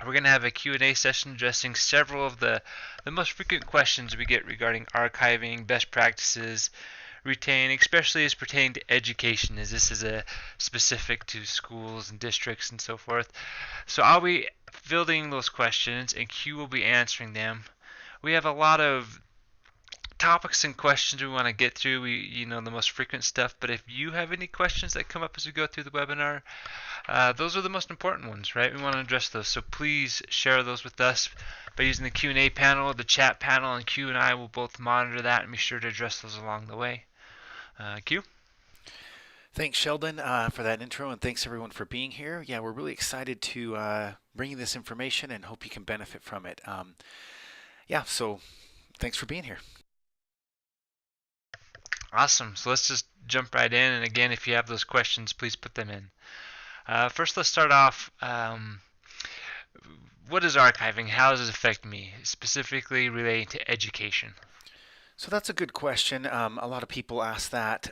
We're going to have a Q&A session addressing several of the most frequent questions we get regarding archiving, best practices, retain, especially as pertaining to education, as this is a specific to schools and districts and so forth. So I'll be fielding those questions and Q will be answering them. We have a lot of topics and questions we want to get through. The most frequent stuff. But if you have any questions that come up as we go through the webinar, those are the most important ones, right? We want to address those. So please share those with us by using the Q&A panel, the chat panel, and Q and I will both monitor that and be sure to address those along the way. Q? Thanks, Sheldon, for that intro, and thanks everyone for being here. Yeah, we're really excited to bring you this information and hope you can benefit from it. Yeah, so thanks for being here. Awesome. So let's just jump right in. And again, if you have those questions, please put them in. First, let's start off. What is archiving? How does it affect me, specifically relating to education? So that's a good question. A lot of people ask that.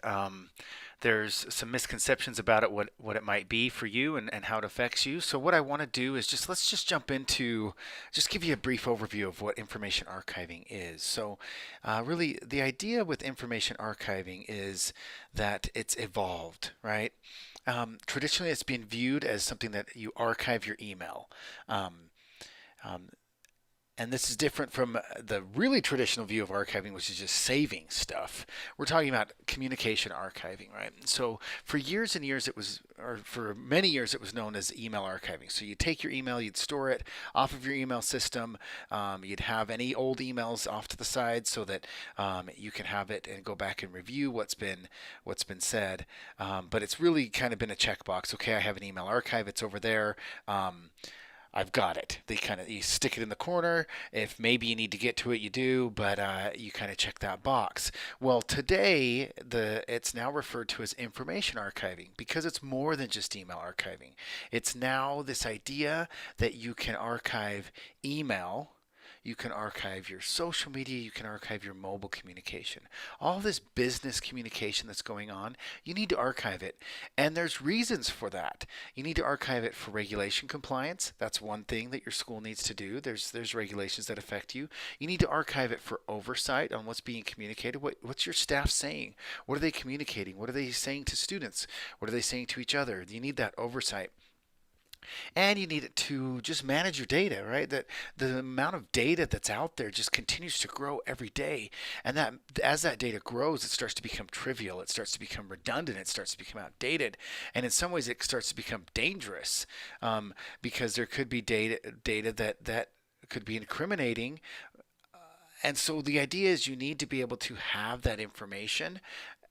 There's some misconceptions about it, what it might be for you and how it affects you. So what I want to do is let's just jump into, just give you a brief overview of what information archiving is. So really the idea with information archiving is that it's evolved, right? Traditionally, it's been viewed as something that you archive your email. Um, um, and this is different from the really traditional view of archiving, which is just saving stuff. We're talking about communication archiving, right? So for years and years, or for many years, it was known as email archiving. So you'd take your email, you'd store it off of your email system. You'd have any old emails off to the side so that you can have it and go back and review what's been said. But it's really kind of been a checkbox. Okay, I have an email archive. It's over there. I've got it. You stick it in the corner. If maybe you need to get to it, you do, but you kind of check that box. Well, today it's now referred to as information archiving because it's more than just email archiving. It's now this idea that you can archive email. You can archive your social media, you can archive your mobile communication. All this business communication that's going on, you need to archive it. And there's reasons for that. You need to archive it for regulation compliance. That's one thing that your school needs to do. There's regulations that affect you. You need to archive it for oversight on what's being communicated. What's your staff saying? What are they communicating? What are they saying to students? What are they saying to each other? You need that oversight. And you need it to just manage your data, right? That the amount of data that's out there just continues to grow every day, and that as that data grows, it starts to become trivial, it starts to become redundant, it starts to become outdated, and in some ways, it starts to become dangerous because there could be data that could be incriminating. And so the idea is you need to be able to have that information,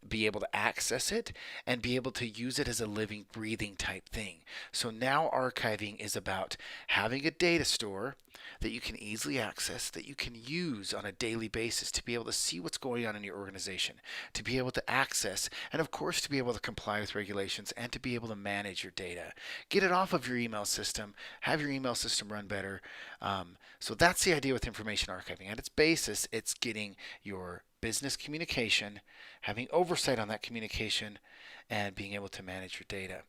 be able to access it, and be able to use it as a living, breathing type thing. So now archiving is about having a data store that you can easily access, that you can use on a daily basis to be able to see what's going on in your organization, to be able to access, and of course to be able to comply with regulations and to be able to manage your data. Get it off of your email system, have your email system run better. So that's the idea with information archiving. At its basis, it's getting your business communication, having oversight on that communication, and being able to manage your data.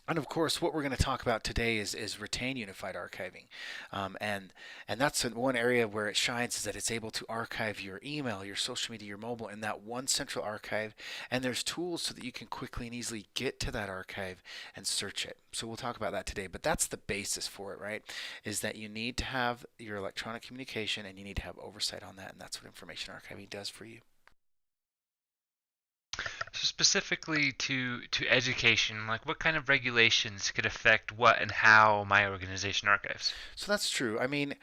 And of course, what we're going to talk about today is retain unified archiving, and that's one area where it shines is that it's able to archive your email, your social media, your mobile in that one central archive. And there's tools so that you can quickly and easily get to that archive and search it. So we'll talk about that today. But that's the basis for it, right? Is that you need to have your electronic communication and you need to have oversight on that, and that's what information archiving does for you. So specifically to education, like what kind of regulations could affect what and how my organization archives? So that's true. I mean,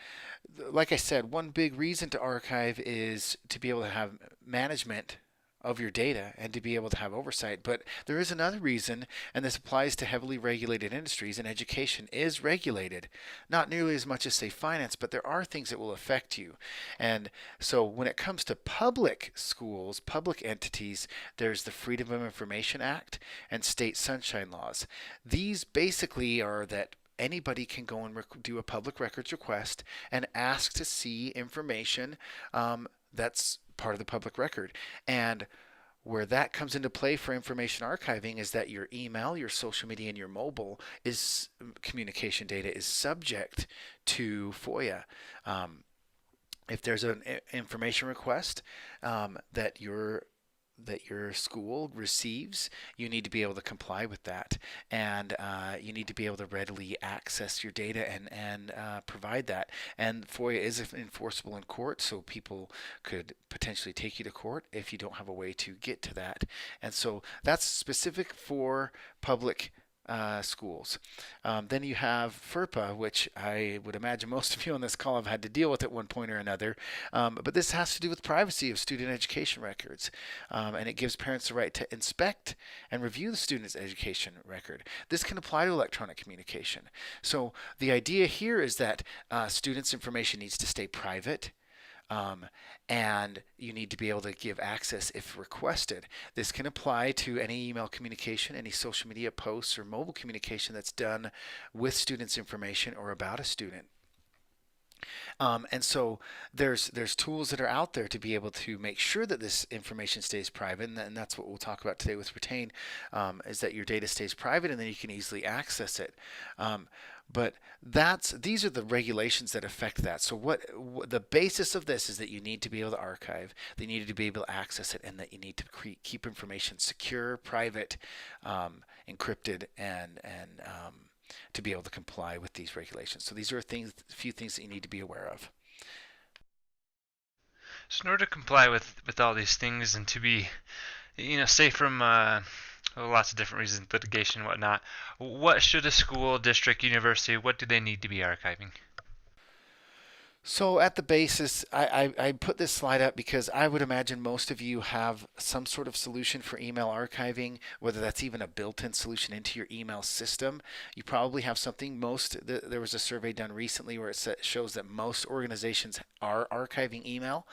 like I said, one big reason to archive is to be able to have management of your data and to be able to have oversight. But there is another reason, and this applies to heavily regulated industries, and education is regulated. Not nearly as much as, say, finance, but there are things that will affect you. And so when it comes to public schools, public entities, there's the Freedom of Information Act and state sunshine laws. These basically are that anybody can go and do a public records request and ask to see information that's part of the public record. And where that comes into play for information archiving is that your email, your social media, and your mobile is communication data is subject to FOIA. Um, if there's an information request that your school receives, you need to be able to comply with that, and you need to be able to readily access your data and provide that. And FOIA is enforceable in court, so people could potentially take you to court if you don't have a way to get to that. And so that's specific for public schools. Then you have FERPA, which I would imagine most of you on this call have had to deal with at one point or another. But this has to do with privacy of student education records. And it gives parents the right to inspect and review the student's education record. This can apply to electronic communication. So the idea here is that students' information needs to stay private. Um, and you need to be able to give access if requested. This can apply to any email communication, any social media posts, or mobile communication that's done with students' information or about a student. And so there's tools that are out there to be able to make sure that this information stays private, and that's what we'll talk about today with Retain, is that your data stays private and then you can easily access it. But these are the regulations that affect that. So what the basis of this is that you need to be able to archive, that you need to be able to access it, and that you need to keep information secure, private, encrypted, and to be able to comply with these regulations. So these are a few things that you need to be aware of. So in order to comply with all these things and to be, safe from lots of different reasons, litigation and whatnot, what should a school, district, university, what do they need to be archiving? So at the basis, I put this slide up because I would imagine most of you have some sort of solution for email archiving, whether that's even a built-in solution into your email system. You probably have something. There was a survey done recently where it shows that most organizations are archiving email.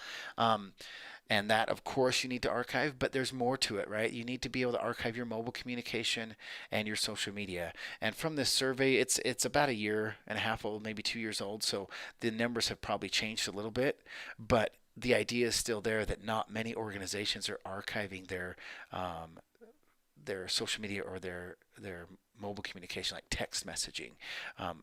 And that, of course, you need to archive, but there's more to it, right? You need to be able to archive your mobile communication and your social media. And from this survey, it's about a year and a half old, maybe 2 years old, so the numbers have probably changed a little bit, but the idea is still there that not many organizations are archiving their social media or their mobile communication, like text messaging. Um,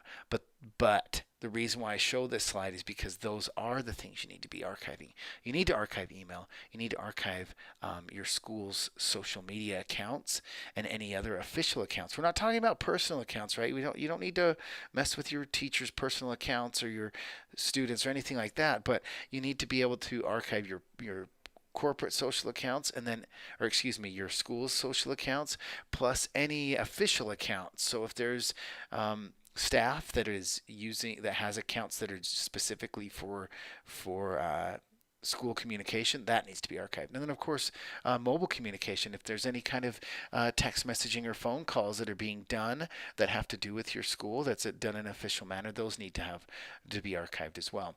but the reason why I show this slide is because those are the things you need to be archiving. You need to archive email. You need to archive your school's social media accounts and any other official accounts. We're not talking about personal accounts, right? You don't need to mess with your teacher's personal accounts or your students or anything like that. But you need to be able to archive your corporate social accounts your school's social accounts plus any official accounts. So if there's staff that has accounts that are specifically for school communication, that needs to be archived. And then, of course, mobile communication. If there's any kind of text messaging or phone calls that are being done that have to do with your school, that's done in an official manner, those need to be archived as well.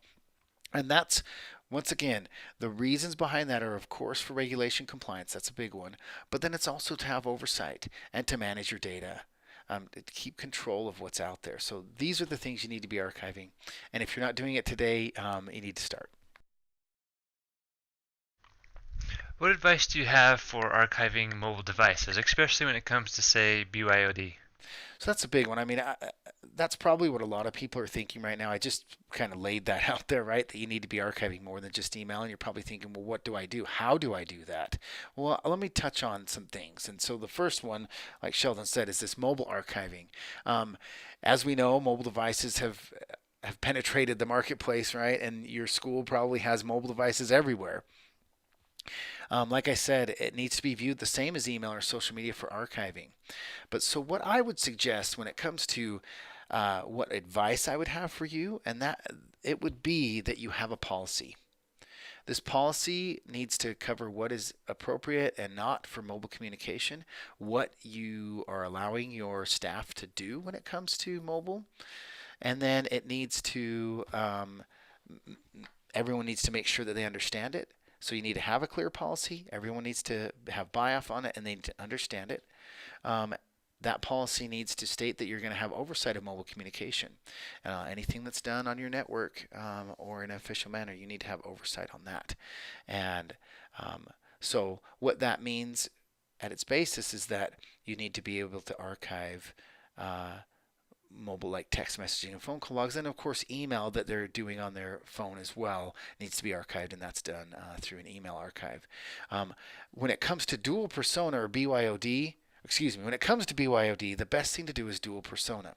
And that's, once again, the reasons behind that are, of course, for regulation compliance. That's a big one. But then it's also to have oversight and to manage your data, to keep control of what's out there. So these are the things you need to be archiving. And if you're not doing it today, you need to start. What advice do you have for archiving mobile devices, especially when it comes to, say, BYOD? So that's a big one. I mean, that's probably what a lot of people are thinking right now. I just kind of laid that out there, right? That you need to be archiving more than just email. And you're probably thinking, well, what do I do? How do I do that? Well, let me touch on some things. And so the first one, like Sheldon said, is this mobile archiving. As we know, mobile devices have penetrated the marketplace, right? And your school probably has mobile devices everywhere. Like I said, it needs to be viewed the same as email or social media for archiving. But so what I would suggest when it comes to what advice I would have for you, and that it would be that you have a policy. This policy needs to cover what is appropriate and not for mobile communication, what you are allowing your staff to do when it comes to mobile, and then it needs to everyone needs to make sure that they understand it. So you need to have a clear policy. Everyone needs to have buy-off on it, and they need to understand it. That policy needs to state that you're going to have oversight of mobile communication. Anything that's done on your network or in an official manner, you need to have oversight on that. And So what that means at its basis is that you need to be able to archive uh, mobile like text messaging and phone call logs, and of course email that they're doing on their phone as well needs to be archived, and that's done through an email archive. When it comes to dual persona or BYOD, excuse me, when it comes to BYOD, the best thing to do is dual persona.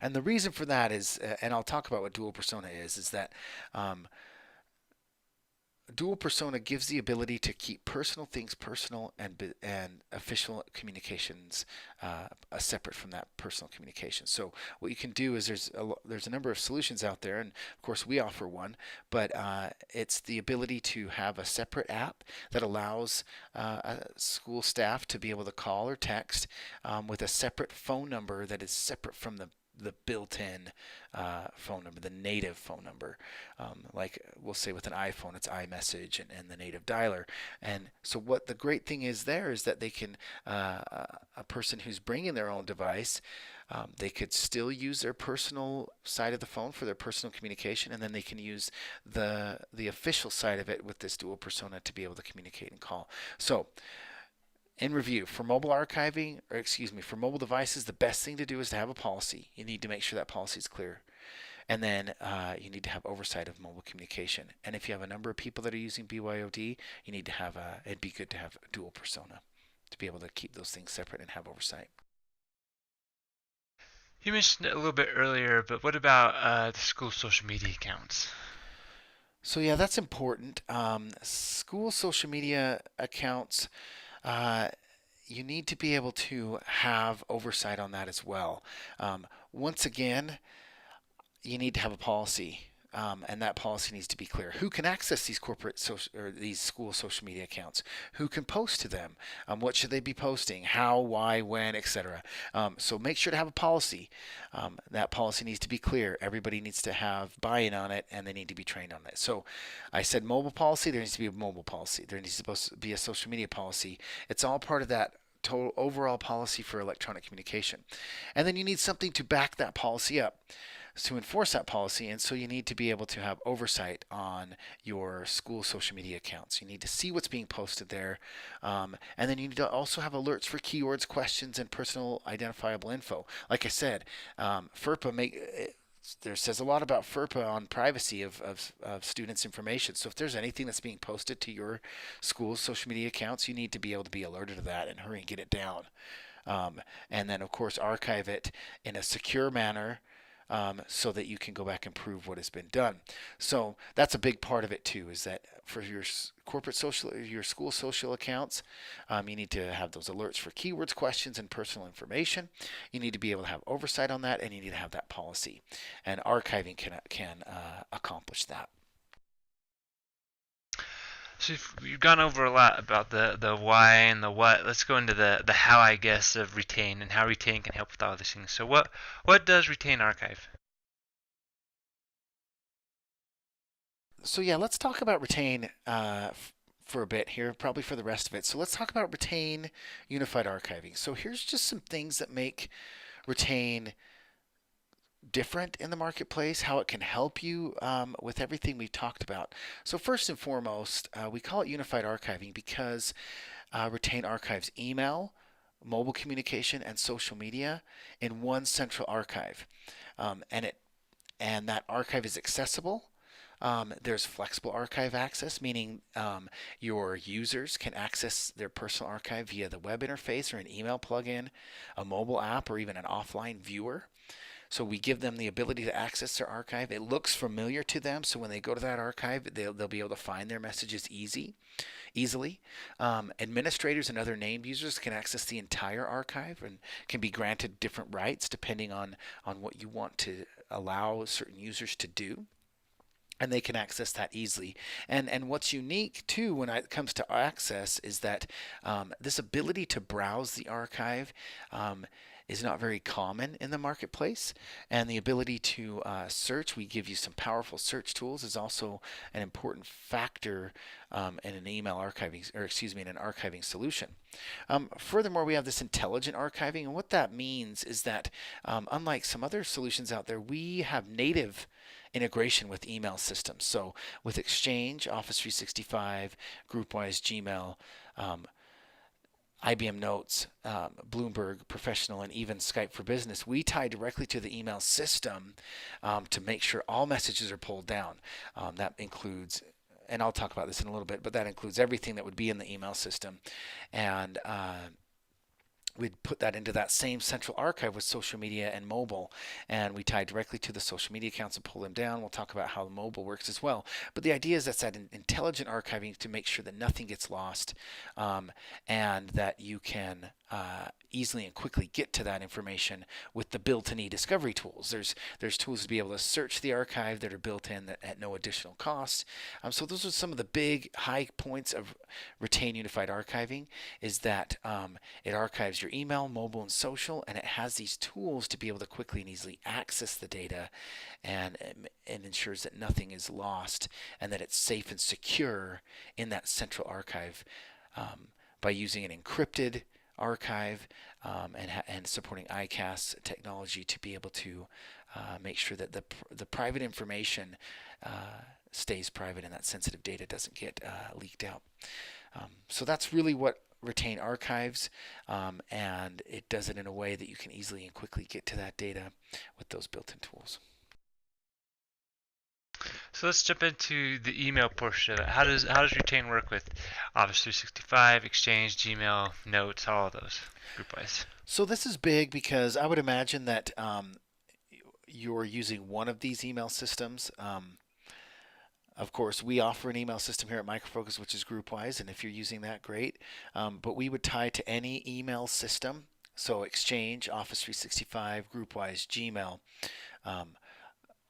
And the reason for that is, and I'll talk about what dual persona is that um, dual persona gives the ability to keep personal things personal and official communications separate from that personal communication. So what you can do is there's a number of solutions out there, and of course we offer one, but it's the ability to have a separate app that allows school staff to be able to call or text with a separate phone number that is separate from the built-in phone number, the native phone number. Like we'll say with an iPhone, it's iMessage and the native dialer. And so what the great thing is there is that they can, a person who's bringing their own device, they could still use their personal side of the phone for their personal communication, and then they can use the official side of it with this dual persona to be able to communicate and call. So in review, for mobile archiving, or excuse me, for mobile devices, the best thing to do is to have a policy. You need to make sure that policy is clear. And then you need to have oversight of mobile communication. And if you have a number of people that are using BYOD, you need to have it'd be good to have a dual persona to be able to keep those things separate and have oversight. You mentioned it a little bit earlier, but what about the school social media accounts? So yeah, that's important. School social media accounts, uh, you need to be able to have oversight on that as well. Once again, you need to have a policy, and that policy needs to be clear. Who can access these corporate social or these school social media accounts? Who can post to them? What should they be posting? How, why, when, etc. So make sure to have a policy. That policy needs to be clear. Everybody needs to have buy-in on it, and they need to be trained on it. So I said mobile policy. There needs to be a mobile policy. There needs to be a social media policy. It's all part of that total overall policy for electronic communication. And then you need something to back that policy up to enforce that policy, and so you need to be able to have oversight on your school social media accounts. You need to see what's being posted there, and then you need to also have alerts for keywords, questions, and personal identifiable info. Like I said, FERPA there says a lot about FERPA on privacy of students' information. So if there's anything that's being posted to your school's social media accounts, you need to be able to be alerted to that and hurry and get it down. And then, of course, archive it in a secure manner so that you can go back and prove what has been done. So that's a big part of it too, is that for your corporate social, your school social accounts, you need to have those alerts for keywords, questions, and personal information. You need to be able to have oversight on that, and you need to have that policy. And archiving can accomplish that. So you've gone over a lot about the why and the what. Let's go into the how, I guess, of Retain and how Retain can help with all these things. So what does Retain archive? So yeah, let's talk about Retain for a bit here, probably for the rest of it. So let's talk about Retain Unified Archiving. So here's just some things that make Retain different in the marketplace, how it can help you with everything we've talked about. So first and foremost, we call it Unified Archiving because Retain archives email, mobile communication, and social media in one central archive, and that archive is accessible. There's flexible archive access, meaning your users can access their personal archive via the web interface or an email plugin, a mobile app, or even an offline viewer. So we give them the ability to access their archive. It looks familiar to them, so when they go to that archive, they'll be able to find their messages easily. Administrators and other named users can access the entire archive and can be granted different rights depending on what you want to allow certain users to do, and they can access that easily. And what's unique too when it comes to access is that this ability to browse the archive, is not very common in the marketplace. And the ability to search, we give you some powerful search tools, is also an important factor in an email archiving, or excuse me, in an archiving solution. Furthermore, we have this intelligent archiving, and what that means is that unlike some other solutions out there, we have native integration with email systems. So with Exchange, Office 365, GroupWise, Gmail, IBM Notes, Bloomberg Professional, and even Skype for Business, we tie directly to the email system to make sure all messages are pulled down. That includes, and I'll talk about this in a little bit, but that includes everything that would be in the email system. And we'd put that into that same central archive with social media and mobile, and we tie directly to the social media accounts and pull them down. We'll talk about how the mobile works as well. But the idea is that's that intelligent archiving to make sure that nothing gets lost, and that you can easily and quickly get to that information with the built-in eDiscovery tools. There's tools to be able to search the archive that are built in at no additional cost. So those are some of the big high points of Retain Unified Archiving, is that it archives your email, mobile, and social, and it has these tools to be able to quickly and easily access the data, and ensures that nothing is lost and that it's safe and secure in that central archive by using an encrypted archive, and supporting ICAS technology to be able to make sure that the private information stays private and that sensitive data doesn't get leaked out. So that's really what Retain archives, and it does it in a way that you can easily and quickly get to that data with those built-in tools. So let's jump into the email portion of it. How does Retain work with Office 365, Exchange, Gmail, Notes, all of those group-wise? So this is big because I would imagine that you're using one of these email systems. Of course, we offer an email system here at Micro Focus, which is GroupWise, and if you're using that, great. But we would tie to any email system. So Exchange, Office 365, GroupWise, Gmail,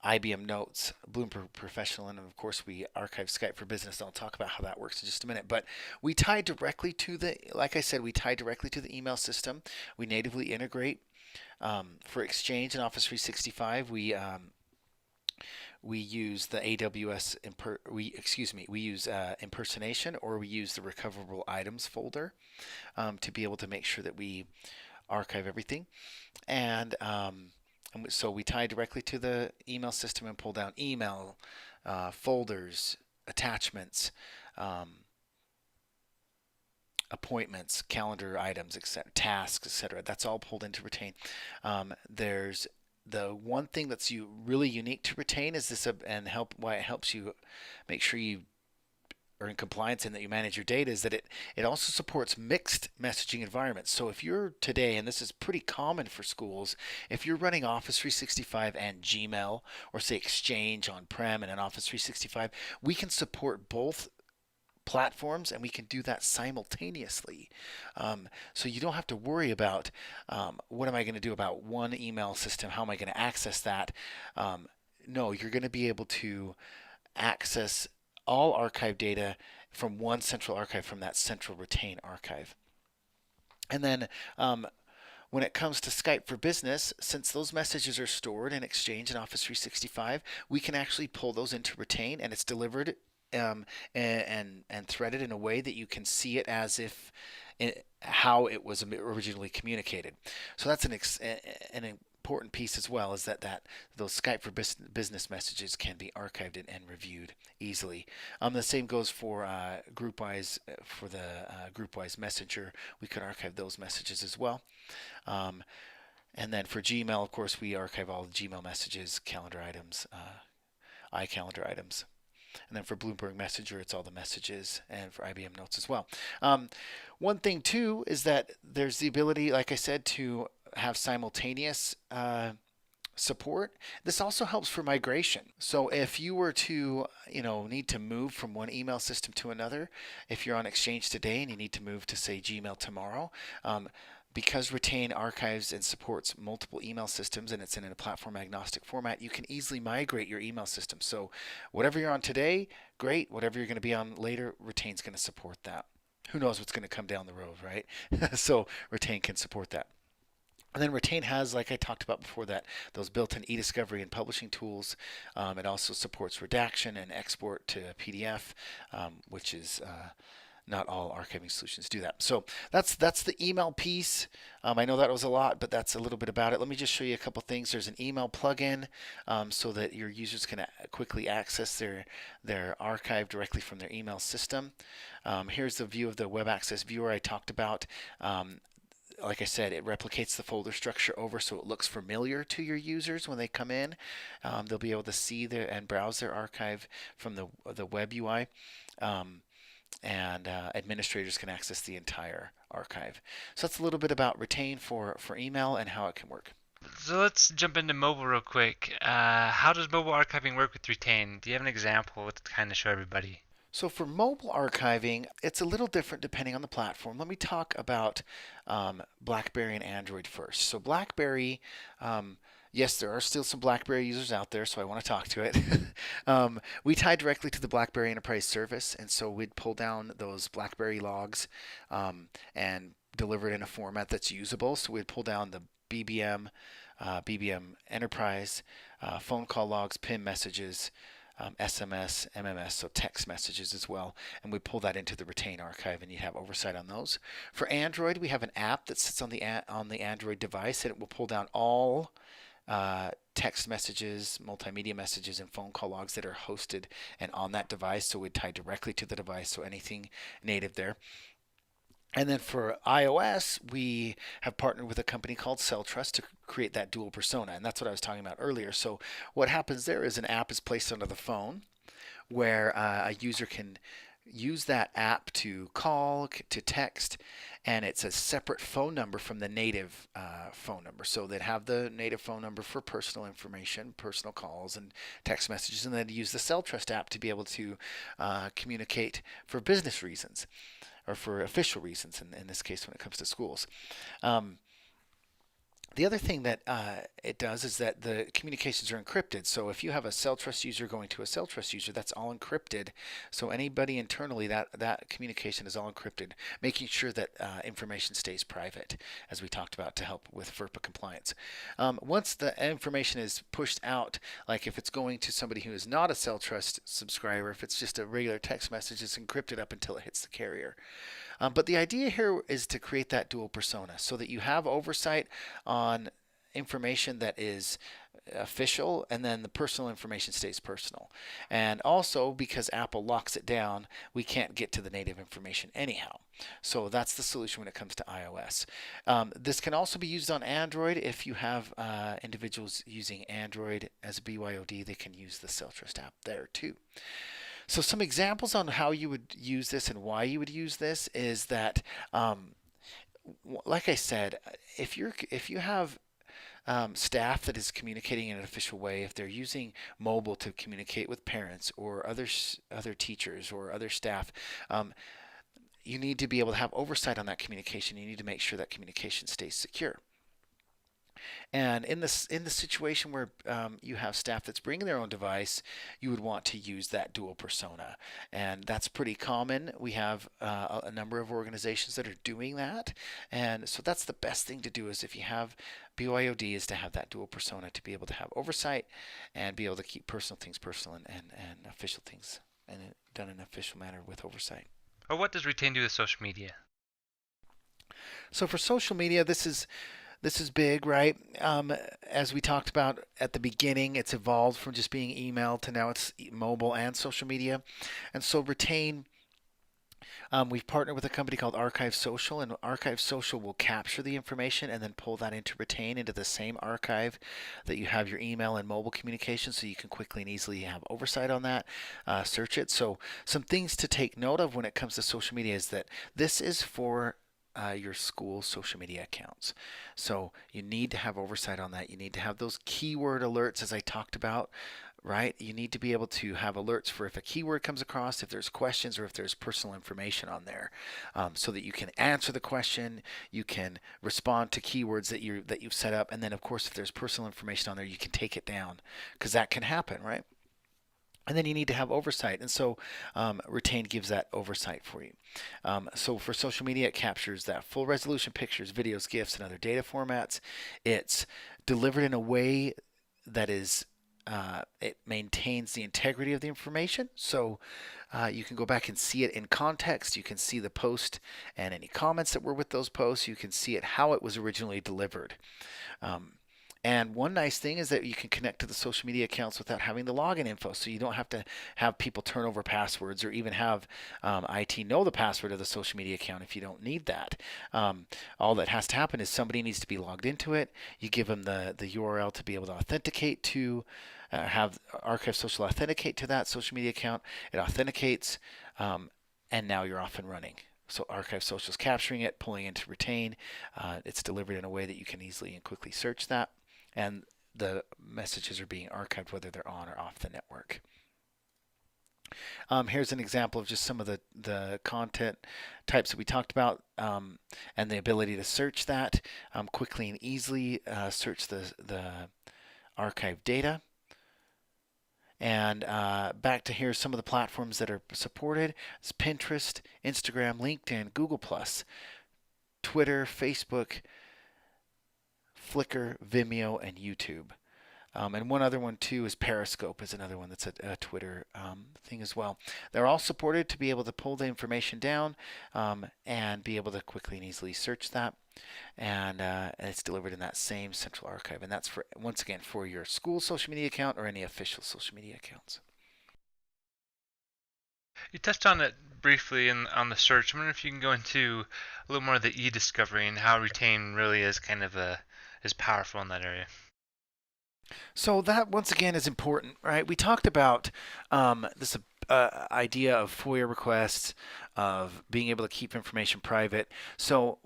IBM Notes, Bloomberg Professional, and of course we archive Skype for Business. I'll talk about how that works in just a minute. But we tie directly to like I said, we tie directly to the email system. We natively integrate. For Exchange and Office 365, we use the AWS we use impersonation, or we use the recoverable items folder to be able to make sure that we archive everything. And so we tie directly to the email system and pull down email, folders, attachments, appointments, calendar items, etc., tasks, etc. That's all pulled into Retain. There's the one thing that's really unique to Retain is this, and why it helps you make sure you are in compliance and that you manage your data, is that it also supports mixed messaging environments. So if you're today, and this is pretty common for schools, if you're running Office 365 and Gmail, or say Exchange on-prem and an Office 365, we can support both platforms, and we can do that simultaneously. So you don't have to worry about what am I going to do about one email system, how am I going to access that. No, you're going to be able to access all archive data from one central archive, from that central Retain archive. And then when it comes to Skype for Business, since those messages are stored in Exchange and Office 365, we can actually pull those into Retain, and it's delivered and threaded in a way that you can see it as if how it was originally communicated. So that's an important piece as well, is that those Skype for Business messages can be archived and reviewed easily. The same goes for GroupWise. For the GroupWise Messenger, we could archive those messages as well. And then for Gmail, of course, we archive all the Gmail messages, calendar items, iCalendar items. And then for Bloomberg Messenger, it's all the messages, and for IBM Notes as well. One thing, too, is that there's the ability, like I said, to have simultaneous support. This also helps for migration. So if you were to, need to move from one email system to another, if you're on Exchange today and you need to move to, say, Gmail tomorrow, because Retain archives and supports multiple email systems, and it's in a platform agnostic format, you can easily migrate your email system. So whatever you're on today, great. Whatever you're going to be on later, Retain's going to support that. Who knows what's going to come down the road, right? So Retain can support that. And then Retain has, like I talked about before, that those built-in eDiscovery and publishing tools. It also supports redaction and export to PDF, which is not all archiving solutions do that. So that's the email piece. I know that was a lot, but that's a little bit about it. Let me just show you a couple things. There's an email plugin so that your users can quickly access their archive directly from their email system. Here's the view of the web access viewer I talked about. Like I said, it replicates the folder structure over so it looks familiar to your users when they come in. They'll be able to see their and browse their archive from the web UI. Um, and administrators can access the entire archive. So that's a little bit about Retain for email and how it can work. So let's jump into mobile real quick. How does mobile archiving work with Retain? Do you have an example to kind of show everybody? So for mobile archiving, it's a little different depending on the platform. Let me talk about BlackBerry and Android first. So BlackBerry, yes, there are still some BlackBerry users out there, so I want to talk to it. We tie directly to the BlackBerry Enterprise Service, and so we'd pull down those BlackBerry logs and deliver it in a format that's usable. So we'd pull down the BBM Enterprise, phone call logs, PIN messages, SMS, MMS, so text messages as well, and we pull that into the Retain archive, and you have oversight on those. For Android, we have an app that sits on the Android device, and it will pull down all text messages, multimedia messages, and phone call logs that are hosted and on that device, so we tie directly to the device, so anything native there. And then for iOS, we have partnered with a company called CellTrust to create that dual persona. And that's what I was talking about earlier. So what happens there is an app is placed onto the phone where a user can use that app to call, to text, and it's a separate phone number from the native phone number. So they'd have the native phone number for personal information, personal calls, and text messages, and then use the CellTrust app to be able to communicate for business reasons or for official reasons in this case when it comes to schools. Um, the other thing that it does is that the communications are encrypted. So if you have a CellTrust user going to a CellTrust user, that's all encrypted. So anybody internally, that communication is all encrypted, making sure that information stays private, as we talked about to help with FERPA compliance. Once the information is pushed out, like if it's going to somebody who is not a CellTrust subscriber, if it's just a regular text message, it's encrypted up until it hits the carrier. But the idea here is to create that dual persona so that you have oversight on information that is official and then the personal information stays personal. And also because Apple locks it down, we can't get to the native information anyhow. So that's the solution when it comes to iOS. This can also be used on Android. If you have individuals using Android as a BYOD, they can use the CellTrust app there too. So some examples on how you would use this and why you would use this is that, like I said, if you have staff that is communicating in an official way, if they're using mobile to communicate with parents or other teachers or other staff, you need to be able to have oversight on that communication. You need to make sure that communication stays secure. And in the situation where you have staff that's bringing their own device, you would want to use that dual persona, and that's pretty common. We have a number of organizations that are doing that, and so that's the best thing to do is if you have BYOD is to have that dual persona to be able to have oversight and be able to keep personal things personal and official things and done in an official manner with oversight. Or what does Retain do with social media? So for social media, this is big, right? As we talked about at the beginning, it's evolved from just being email to now it's mobile and social media. And so Retain, we've partnered with a company called Archive Social, and Archive Social will capture the information and then pull that into Retain into the same archive that you have your email and mobile communication, so you can quickly and easily have oversight on that, search it. So some things to take note of when it comes to social media is that this is for your school social media accounts. So you need to have oversight on that. You need to have those keyword alerts as I talked about, right? You need to be able to have alerts for if a keyword comes across, if there's questions, or if there's personal information on there, so that you can answer the question, you can respond to keywords that you've set up, and then of course if there's personal information on there, you can take it down because that can happen, right? And then you need to have oversight. And so Retain gives that oversight for you. So for social media, it captures that full resolution pictures, videos, GIFs, and other data formats. It's delivered in a way that is it maintains the integrity of the information. So you can go back and see it in context. You can see the post and any comments that were with those posts. You can see it how it was originally delivered. Um, and one nice thing is that you can connect to the social media accounts without having the login info. So you don't have to have people turn over passwords or even have IT know the password of the social media account if you don't need that. All that has to happen is somebody needs to be logged into it. You give them the URL to be able to authenticate to, have Archive Social authenticate to that social media account. It authenticates, and now you're off and running. So Archive Social is capturing it, pulling into Retain. It's delivered in a way that you can easily and quickly search that, and the messages are being archived whether they're on or off the network. Here's an example of just some of the content types that we talked about, and the ability to search that quickly and easily. Search the archive data. And back to here, some of the platforms that are supported: it's Pinterest, Instagram, LinkedIn, Google+, Twitter, Facebook, Flickr, Vimeo, and YouTube. And one other one too is Periscope, is another one that's a Twitter thing as well. They're all supported to be able to pull the information down and be able to quickly and easily search that. And it's delivered in that same central archive. And that's for, once again, for your school social media account or any official social media accounts. You touched on it briefly on the search. I wonder if you can go into a little more of the eDiscovery and how Retain really is kind of is powerful in that area. So that once again is important, right? We talked about this idea of FOIA requests, of being able to keep information private. So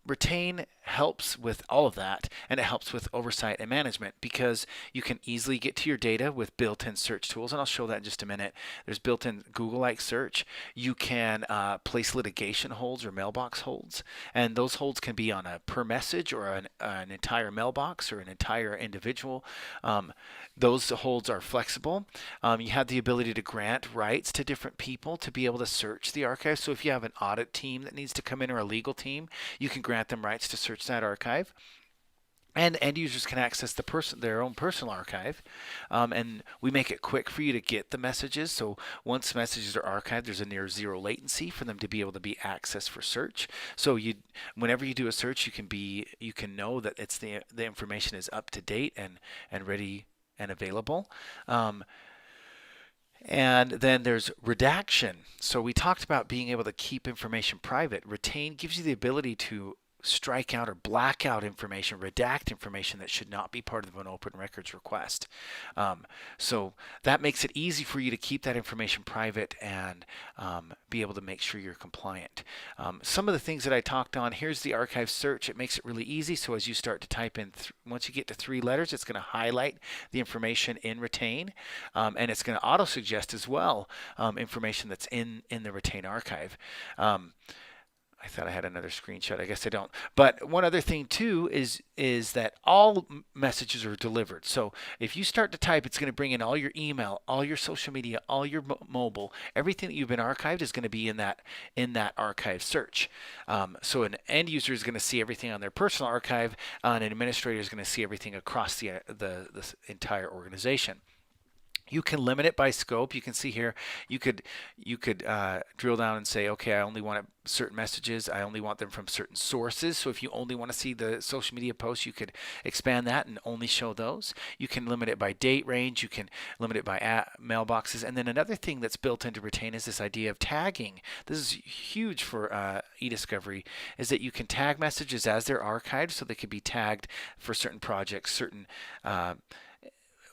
Retain helps with all of that, and it helps with oversight and management because you can easily get to your data with built-in search tools, and I'll show that in just a minute. There's built-in Google-like search. You can place litigation holds or mailbox holds, and those holds can be on a per message or an entire mailbox or an entire individual. Those holds are flexible. You have the ability to grant rights to different people to be able to search the archive. So if you have an audit team that needs to come in or a legal team, you can grant them rights to search that archive. And end users can access their own personal archive, and we make it quick for you to get the messages. So once messages are archived, there's a near zero latency for them to be able to be accessed for search. So whenever you do a search, you can know that it's the information is up to date and ready and available. And then there's redaction. So we talked about being able to keep information private. Retain gives you the ability to strike out or black out information, redact information that should not be part of an open records request. So that makes it easy for you to keep that information private and be able to make sure you're compliant. Some of the things that I talked on, here's the archive search. It makes it really easy. So as you start to type in, once you get to 3 letters, it's going to highlight the information in Retain, and it's going to auto suggest as well information that's in the Retain archive. I thought I had another screenshot. I guess I don't. But one other thing too is that all messages are delivered. So if you start to type, it's going to bring in all your email, all your social media, all your mobile, everything that you've been archived is going to be in that archive search. So an end user is going to see everything on their personal archive, and an administrator is going to see everything across the entire organization. You can limit it by scope. You can see here, you could drill down and say, okay, I only want certain messages. I only want them from certain sources. So if you only want to see the social media posts, you could expand that and only show those. You can limit it by date range. You can limit it by mailboxes. And then another thing that's built into Retain is this idea of tagging. This is huge for eDiscovery, is that you can tag messages as they're archived, so they could be tagged for certain projects, certain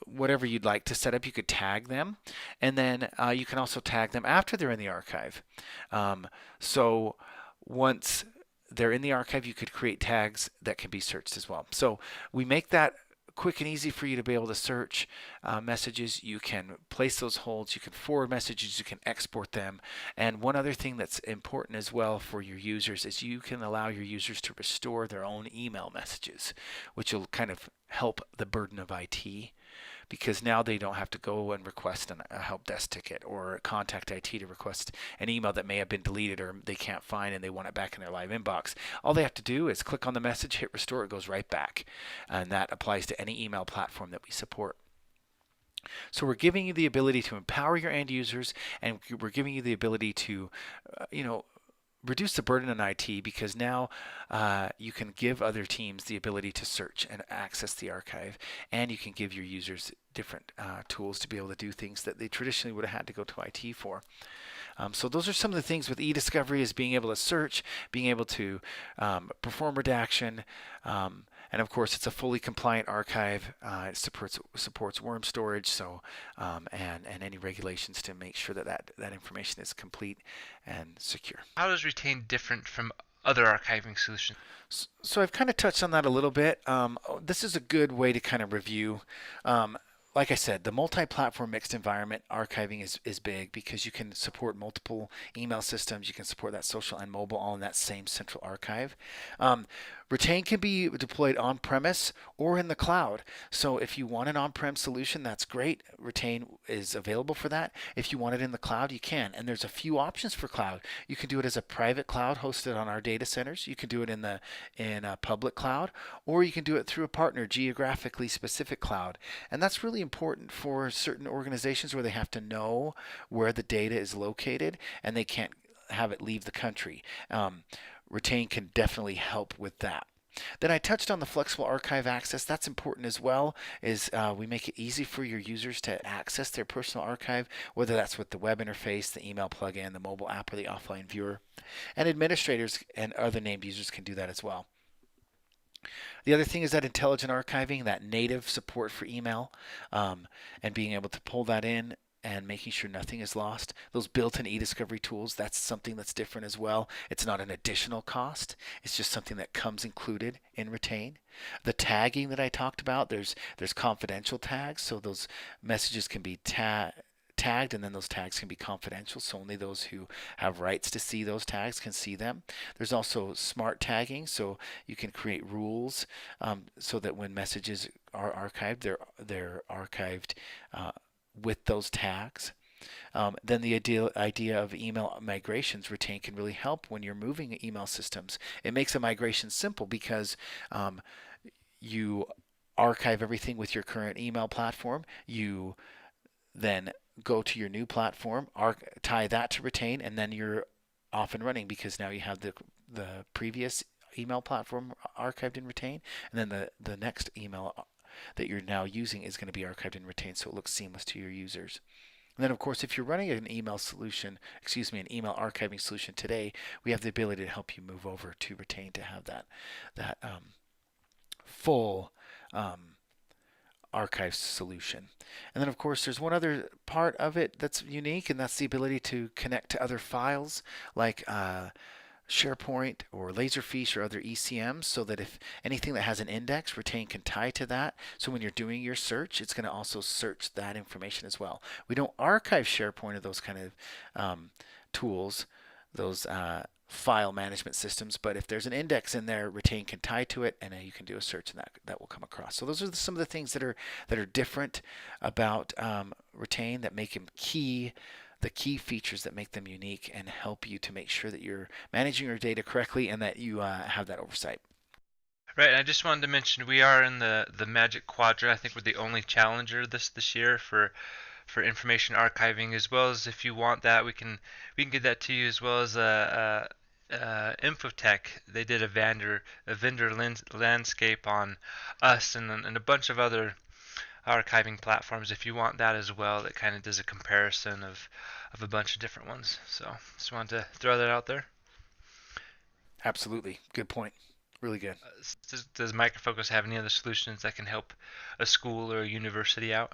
whatever you'd like to set up, you could tag them, and then you can also tag them after they're in the archive. So once they're in the archive, you could create tags that can be searched as well. So we make that quick and easy for you to be able to search messages. You can place those holds, you can forward messages, you can export them. And one other thing that's important as well for your users is you can allow your users to restore their own email messages, which will kind of help the burden of IT. because now they don't have to go and request a help desk ticket or contact IT to request an email that may have been deleted or they can't find and they want it back in their live inbox. All they have to do is click on the message, hit restore, it goes right back. And that applies to any email platform that we support. So we're giving you the ability to empower your end users, and we're giving you the ability to, reduce the burden on IT, because now you can give other teams the ability to search and access the archive, and you can give your users different tools to be able to do things that they traditionally would have had to go to IT for. So those are some of the things with eDiscovery, is being able to search, being able to perform redaction, and of course it's a fully compliant archive. It supports worm storage, so and any regulations to make sure that information is complete and secure. How does Retain different from other archiving solutions? So I've kind of touched on that a little bit. This is a good way to kind of review. Like I said, the multi-platform mixed environment archiving is big, because you can support multiple email systems. You can support that social and mobile all in that same central archive. Retain can be deployed on-premise or in the cloud. So if you want an on-prem solution, that's great. Retain is available for that. If you want it in the cloud, you can. And there's a few options for cloud. You can do it as a private cloud hosted on our data centers. You can do it in a public cloud, or you can do it through a partner geographically specific cloud. And that's really important for certain organizations where they have to know where the data is located and they can't have it leave the country. Retain can definitely help with that. Then I touched on the flexible archive access. That's important as well. We make it easy for your users to access their personal archive, whether that's with the web interface, the email plugin, the mobile app, or the offline viewer. And administrators and other named users can do that as well. The other thing is that intelligent archiving, that native support for email, and being able to pull that in and making sure nothing is lost. Those built-in eDiscovery tools, that's something that's different as well. It's not an additional cost. It's just something that comes included in Retain. The tagging that I talked about, there's confidential tags, so those messages can be tagged, and then those tags can be confidential, so only those who have rights to see those tags can see them. There's also smart tagging, so you can create rules so that when messages are archived, they're archived with those tags. Then the idea of email migrations, Retain can really help when you're moving email systems. It makes a migration simple, because you archive everything with your current email platform. You then go to your new platform, tie that to Retain, and then you're off and running, because now you have the previous email platform archived in Retain, and then the next email that you're now using is going to be archived in Retain, so it looks seamless to your users. And then, of course, if you're running an email archiving solution today, we have the ability to help you move over to Retain to have that full archive solution. And then, of course, there's one other part of it that's unique, and that's the ability to connect to other files like SharePoint or Laserfiche or other ECMs, so that if anything that has an index, Retain can tie to that. So when you're doing your search, it's going to also search that information as well. We don't archive SharePoint or those kind of tools, those file management systems, but if there's an index in there, Retain can tie to it, and you can do a search, and that will come across. So those are some of the things that are different about Retain, that make them the key features that make them unique and help you to make sure that you're managing your data correctly and that you have that oversight. Right, and I just wanted to mention we are in the Magic Quadrant. I think we're the only challenger this year for information archiving, as well as if you want that, we can get that to you, as well as Infotech. They did a vendor landscape on us and a bunch of other archiving platforms. If you want that as well, that kind of does a comparison of a bunch of different ones. So just wanted to throw that out there. Absolutely, good point. Really good. Does Micro Focus have any other solutions that can help a school or a university out?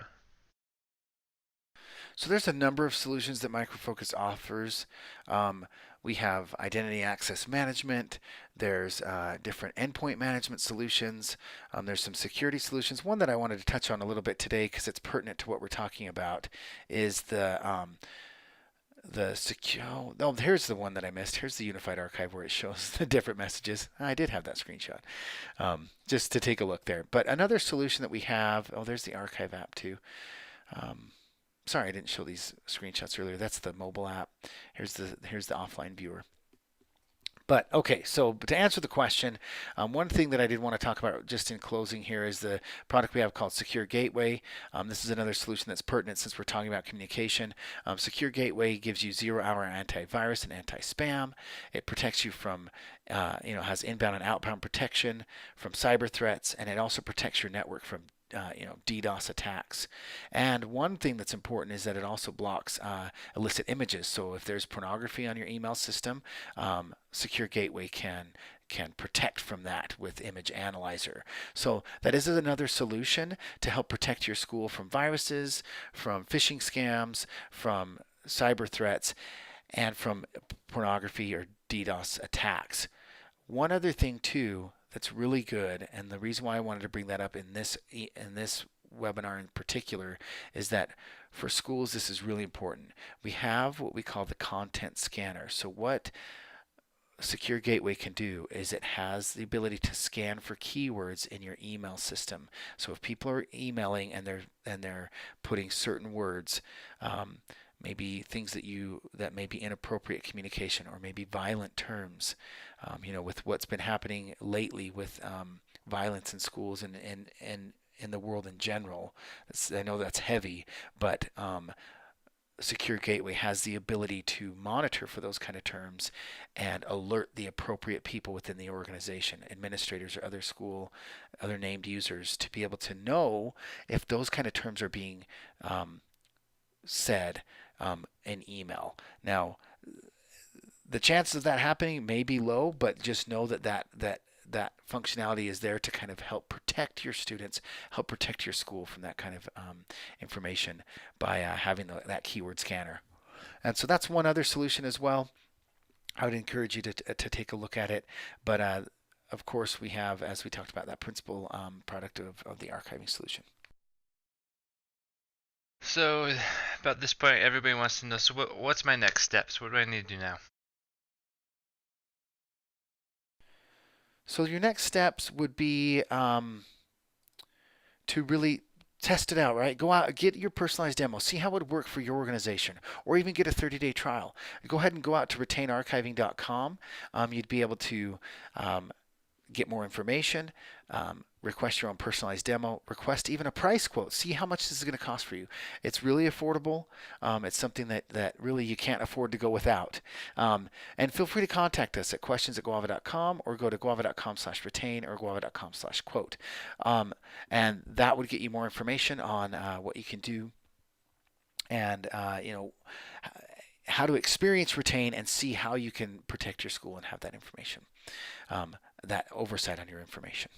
So there's a number of solutions that Micro Focus offers. We have identity access management. There's different endpoint management solutions. There's some security solutions. One that I wanted to touch on a little bit today, because it's pertinent to what we're talking about, is the secure. Oh, here's the one that I missed. Here's the unified archive where it shows the different messages. I did have that screenshot, just to take a look there. But another solution that we have. Oh, there's the archive app too. Um, Sorry, I didn't show these screenshots earlier. That's the mobile app. Here's the offline viewer. But okay, so to answer the question, one thing that I did want to talk about just in closing here is the product we have called Secure Gateway. This is another solution that's pertinent since we're talking about communication. Secure Gateway gives you 0-hour antivirus and anti-spam. It protects you from, has inbound and outbound protection from cyber threats, and it also protects your network from DDoS attacks. And one thing that's important is that it also blocks illicit images. So if there's pornography on your email system, Secure Gateway can protect from that with Image Analyzer. So that is another solution to help protect your school from viruses, from phishing scams, from cyber threats, and from pornography or DDoS attacks. One other thing too that's really good, and the reason why I wanted to bring that up in this webinar in particular is that for schools this is really important. We have what we call the content scanner. So what Secure Gateway can do is it has the ability to scan for keywords in your email system. So if people are emailing and they're putting certain words, maybe things that may be inappropriate communication or maybe violent terms, with what's been happening lately with violence in schools and in the world in general. I know that's heavy, but Secure Gateway has the ability to monitor for those kind of terms and alert the appropriate people within the organization, administrators or other named users, to be able to know if those kind of terms are being said in email. Now, the chances of that happening may be low, but just know that functionality is there to kind of help protect your students, help protect your school from that kind of information by having that keyword scanner. And so that's one other solution as well. I would encourage you to take a look at it. But of course, we have, as we talked about, that principal product of the archiving solution. So, about this point, everybody wants to know, so what's my next steps? What do I need to do now? So your next steps would be to really test it out, right? Go out, get your personalized demo, see how it would work for your organization, or even get a 30-day trial. Go ahead and go out to retainarchiving.com. You'd be able to get more information, request your own personalized demo, request even a price quote. See how much this is going to cost for you. It's really affordable. It's something that really you can't afford to go without. And feel free to contact us at questions@guava.com or go to guava.com/retain or guava.com/quote. And that would get you more information on what you can do and how to experience retain and see how you can protect your school and have that information, that oversight on your information.